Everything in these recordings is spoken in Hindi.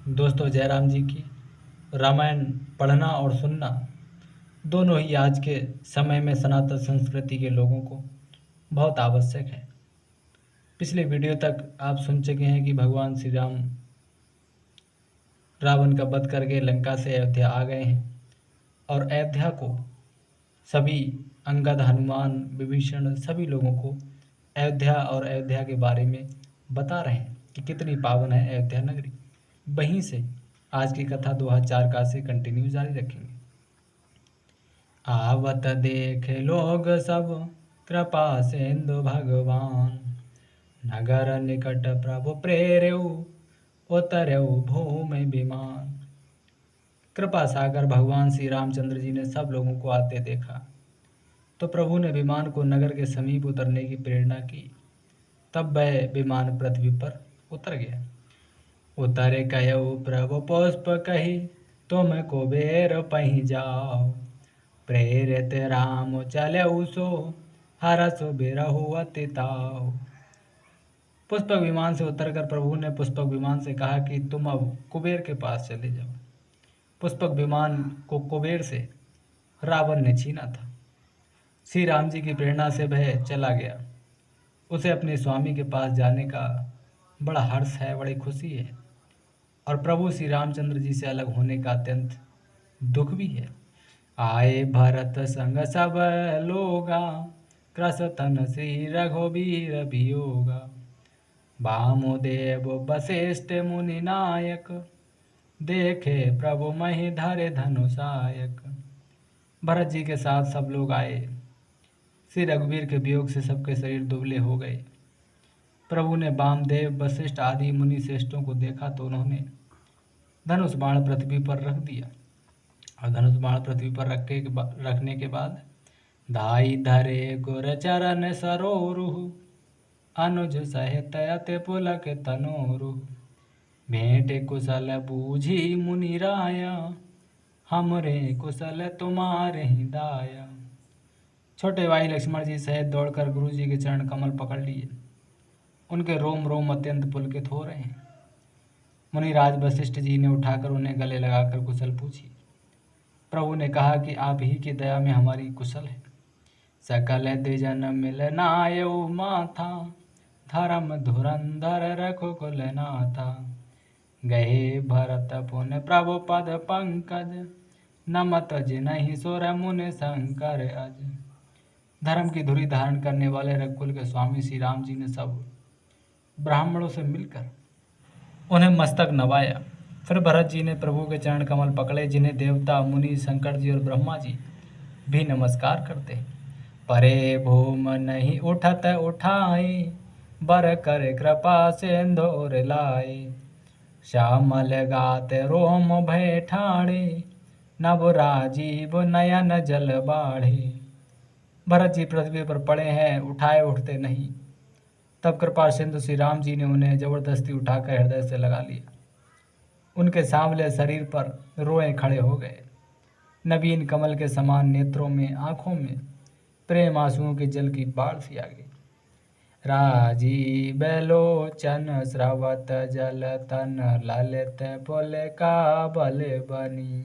दोस्तों, जयराम जी की रामायण पढ़ना और सुनना दोनों ही आज के समय में सनातन संस्कृति के लोगों को बहुत आवश्यक है। पिछले वीडियो तक आप सुन चुके हैं कि भगवान श्री राम रावण का वध करके लंका से अयोध्या आ गए हैं और अयोध्या को सभी अंगद, हनुमान, विभीषण सभी लोगों को अयोध्या और अयोध्या के बारे में बता रहे हैं कि कितनी पावन है अयोध्या नगरी। वहीं से आज की कथा 2004 से कंटिन्यू जारी रखेंगे। आवत देख लोग सब कृपा सिंधु भगवान, नगर निकट प्रभु प्रेरऊ, उतरऊ भूमि विमान। कृपा सागर भगवान श्री रामचंद्र जी ने सब लोगों को आते देखा तो प्रभु ने विमान को नगर के समीप उतरने की प्रेरणा की। तब वह विमान पृथ्वी पर उतर गया। उतरे कयऊ प्रभु पुष्प कही, तुम कुबेर पही जाओ। प्रेरित राम चले सो, हरस बिरहु अति ताव। पुष्पक विमान से उतरकर प्रभु ने पुष्पक विमान से कहा कि तुम अब कुबेर के पास चले जाओ। पुष्पक विमान को कुबेर से रावण ने छीना था। श्री राम जी की प्रेरणा से वह चला गया। उसे अपने स्वामी के पास जाने का बड़ा हर्ष है, बड़ी खुशी है और प्रभु श्री रामचंद्र जी से अलग होने का अत्यंत दुख भी है। आए भरत संग सब लोगा, क्रसतन श्री रघुबीर वियोगा। वामुदेव वशिष्ठ मुनि नायक, देखे प्रभु मही धरे धनुषायक। भरत जी के साथ सब लोग आए। श्री रघुवीर के वियोग से सबके शरीर दुबले हो गए। प्रभु ने वामदेव, वशिष्ठ आदि मुनि श्रेष्ठों को देखा तो उन्होंने धनुष बाण पृथ्वी पर रख दिया और धनुष बाण पृथ्वी पर रखने के बाद धाई धरे गुर चरण सरोरुह, अनुज सहित अति पुलक तनोरुह। भेंट कुशल बूझी मुनि राया, हमरे कुशल तुम्हारे दाया। छोटे भाई लक्ष्मण जी सहित दौड़कर गुरु जी के चरण कमल पकड़ लिए। उनके रोम रोम अत्यंत पुलकित हो रहे हैं। मुनिराज वशिष्ठ जी ने उठाकर उन्हें गले लगाकर कुशल पूछी। प्रभु ने कहा कि आप ही की दया में हमारी कुशल है। सकल द्विजन मिलनायऊ माथा, धर्म धुरंधर रखो कुल नाथा। गहे भरत पुन प्रभु पद पंकज, नमत जिनहि सुर मुनि शंकर अज। धर्म की धुरी धारण करने वाले रघुकुल के स्वामी श्री राम जी ने सब ब्राह्मणों से मिलकर उन्हें मस्तक नवाया। फिर भरत जी ने प्रभु के चरण कमल पकड़े, जिन्हें देवता, मुनि, शंकर जी और ब्रह्मा जी भी नमस्कार करते। परे भूम नहीं उठत उठाए, बर कर कृपा सिंधु उर लाए। श्यामल गात रोम भय ठाणे, नभ राजीव नयन जल बाढ़े। भरत जी पृथ्वी पर पड़े हैं, उठाए उठते नहीं। तब कृपा सिंधु श्री राम जी ने उन्हें जबरदस्ती उठाकर हृदय से लगा लिया। उनके सांवले शरीर पर रोए खड़े हो गए। नवीन कमल के समान नेत्रों में, आंखों में प्रेम आंसुओं के जल की बाढ़ सी आ गई। राजीव लोचन स्रवत जल तन, ललित पुलका बल बनी।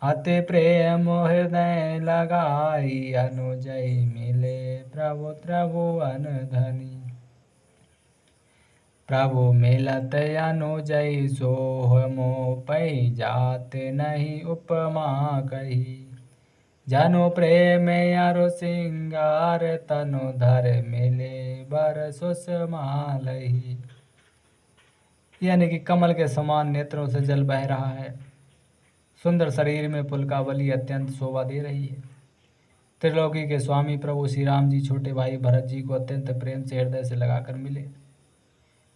अति प्रेम हृदय लगाई, अनुजय मिले प्रभु त्रिभुवन धनी। प्रभु मिलत अनुजय सोह मोह, जात नहीं उपमा कही। जनु प्रेम अरु सिंगार, तनु धर मिले बर सुषमालही। यानी कि कमल के समान नेत्रों से जल बह रहा है। सुंदर शरीर में पुलकावली अत्यंत शोभा दे रही है। त्रिलोकी के स्वामी प्रभु श्री राम जी छोटे भाई भरत जी को अत्यंत प्रेम से हृदय से लगाकर मिले।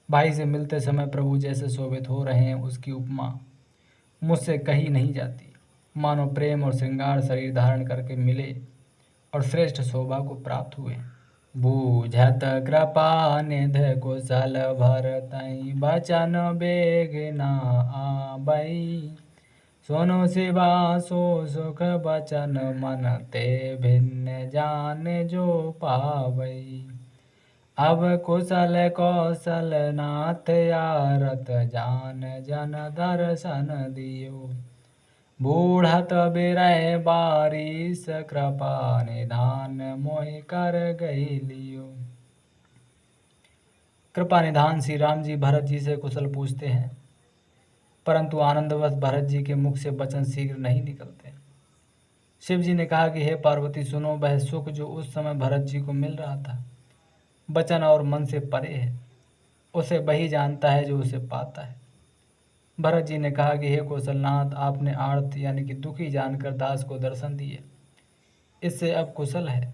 भाई से मिलते समय प्रभु जैसे शोभित हो रहे हैं, उसकी उपमा मुझसे कही नहीं जाती। मानो प्रेम और श्रृंगार शरीर धारण करके मिले और श्रेष्ठ शोभा को प्राप्त हुए। बूझत कृपा निध कुशल भरतहि, बचन बेग न आबई। सुनो शिवा सो सुख बचन, मन ते भिन्न जान जो पावई। अब कुशल कौशल नाथ यारत जान जन दर्शन दियो। बूढ़त बिरह बारिश कृपा निधान मोहि कर गई लियो। कृपा निधान श्री राम जी भरत जी से कुशल पूछते हैं, परंतु आनंदवश भरत जी के मुख से वचन शीघ्र नहीं निकलते। शिव जी ने कहा कि हे पार्वती सुनो, वह सुख जो उस समय भरत जी को मिल रहा था वचन और मन से परे है, उसे वही जानता है जो उसे पाता है। भरत जी ने कहा कि हे कौशलनाथ, आपने आर्त यानी कि दुखी जानकर दास को दर्शन दिए, इससे अब कुशल है।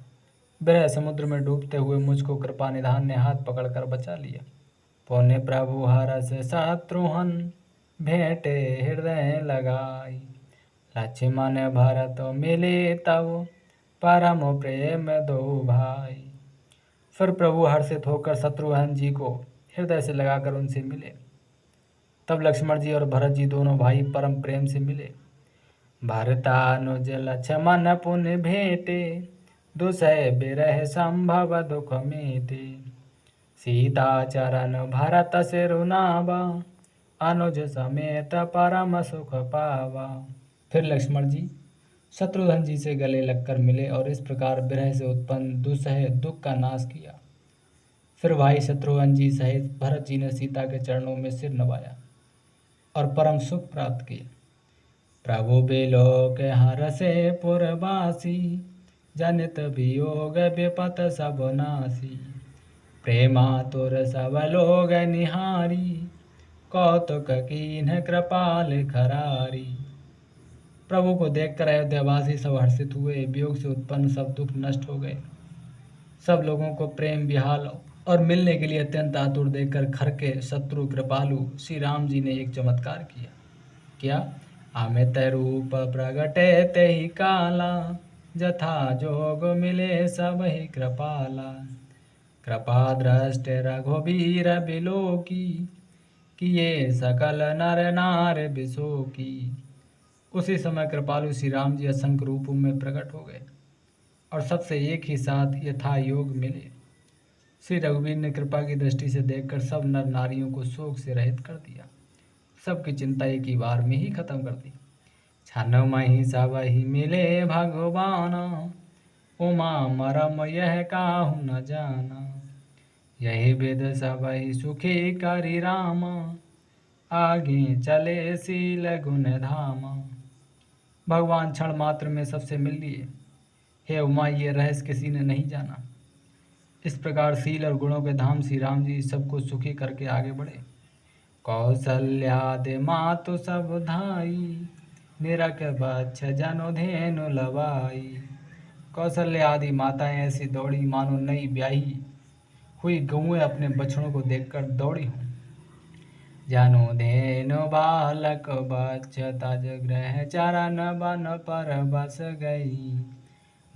विरह समुद्र में डूबते हुए मुझको कृपा निधान ने हाथ पकड़कर बचा लिया। पुण्य प्रभु हरस शत्रुहन भेंटे हृदय लगाई। लक्ष्मण भरत मिले तब परम प्रेम दो भाई। फिर प्रभु हर्षित होकर शत्रुघ्न जी को हृदय से लगाकर उनसे मिले। तब लक्ष्मण जी और भरत जी दोनों भाई परम प्रेम से मिले। भरतानुज लक्ष्मण पुण्य भेंटे, दुसह बिरह संभव दुख मेटे। सीता चरण भरत सिरुनावा, अनुज समेत परम सुख पावा। फिर लक्ष्मण जी शत्रुघ्न जी से गले लगकर मिले और इस प्रकार विरह से उत्पन्न दुसह दुख का नाश किया। फिर भाई शत्रुघ्न जी सहित भरत जी ने सीता के चरणों में सिर नवाया और परम सुख प्राप्त किया। प्रभु बिलोक हरसे पुरवासी, जनित वियोग विपत सब नासी। प्रेमातुर सब लोग निहारी, कौतुक कीन्ह कृपाल खरारी। प्रभु को देखकर अयोध्यावासी सब हर्षित हुए, वियोग से उत्पन्न सब दुख नष्ट हो गए। सब लोगों को प्रेम विहाल और मिलने के लिए अत्यंत आतुर देखकर खर के शत्रु कृपालु श्री राम जी ने एक चमत्कार किया। क्या? अमित रूप प्रगटे तेहि काला, जथा जोग मिले सब ही कृपाला। कृपा दृष्ट रघुबीर बिलोकी, किए सकल नर नार बिसोकी। उसी समय कृपालु श्री राम जी असंख्य रूपों में प्रकट हो गए और सबसे एक ही साथ यथा योग मिले। श्री रघुवीर ने कृपा की दृष्टि से देखकर सब नर नारियों को शोक से रहित कर दिया, सबकी चिंता एक ही बार में ही खत्म कर दी। छन मही सब ही मिले भगवाना, उमा मरम यह काहू न जाना। यही विध सब ही सुखी करी रामा, आगे चले शील गुण धामा। भगवान क्षण मात्र में सबसे मिल लिए। हे उमा, ये रहस्य किसी ने नहीं जाना। इस प्रकार शील और गुणों के धाम श्री राम जी सबको सुखी करके आगे बढ़े। कौसल्यादि मातु सब धाई, निरख बच्छ जनु धेनु लवाई। कौशल्या आदि माताएं ऐसी दौड़ी मानो नई ब्याही हुई गौएं अपने बछड़ों को देखकर दौड़ी हों। जनु धेनु बालक बच्छ तज ग्रह चरण बन पर बस गई।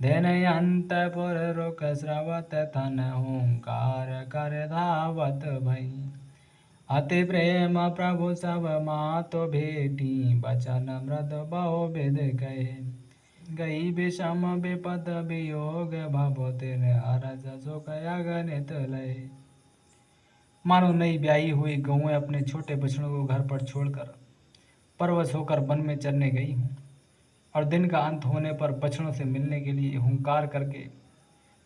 धेन अंतपुर रुक स्रवत तन हुंकार कर धावत भई। अति प्रेम प्रभु सब मातु भेटी, बचन मृद बहु विध कहे। गई विषम विपद वियोग, भव तिर हरस सुख अगणित लय। मानो नई ब्याही हुई गौएं अपने छोटे बछड़ों को घर पर छोड़कर परवश होकर वन में चरने गई हूँ और दिन का अंत होने पर बछड़ों से मिलने के लिए हुंकार करके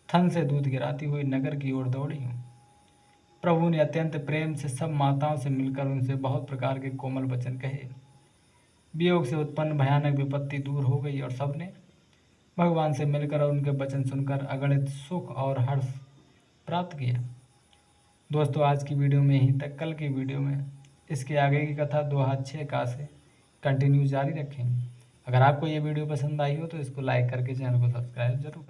थन से दूध गिराती हुई नगर की ओर दौड़ी हूँ। प्रभु ने अत्यंत प्रेम से सब माताओं से मिलकर उनसे बहुत प्रकार के कोमल वचन कहे। वियोग से उत्पन्न भयानक विपत्ति दूर हो गई और सबने भगवान से मिलकर और उनके वचन सुनकर अगणित सुख और हर्ष प्राप्त किया। दोस्तों, आज की वीडियो में यहीं तक। कल की वीडियो में इसके आगे की कथा 2 हाथ 6 का से कंटिन्यू जारी रखेंगे। अगर आपको ये वीडियो पसंद आई हो तो इसको लाइक करके चैनल को सब्सक्राइब जरूर करें।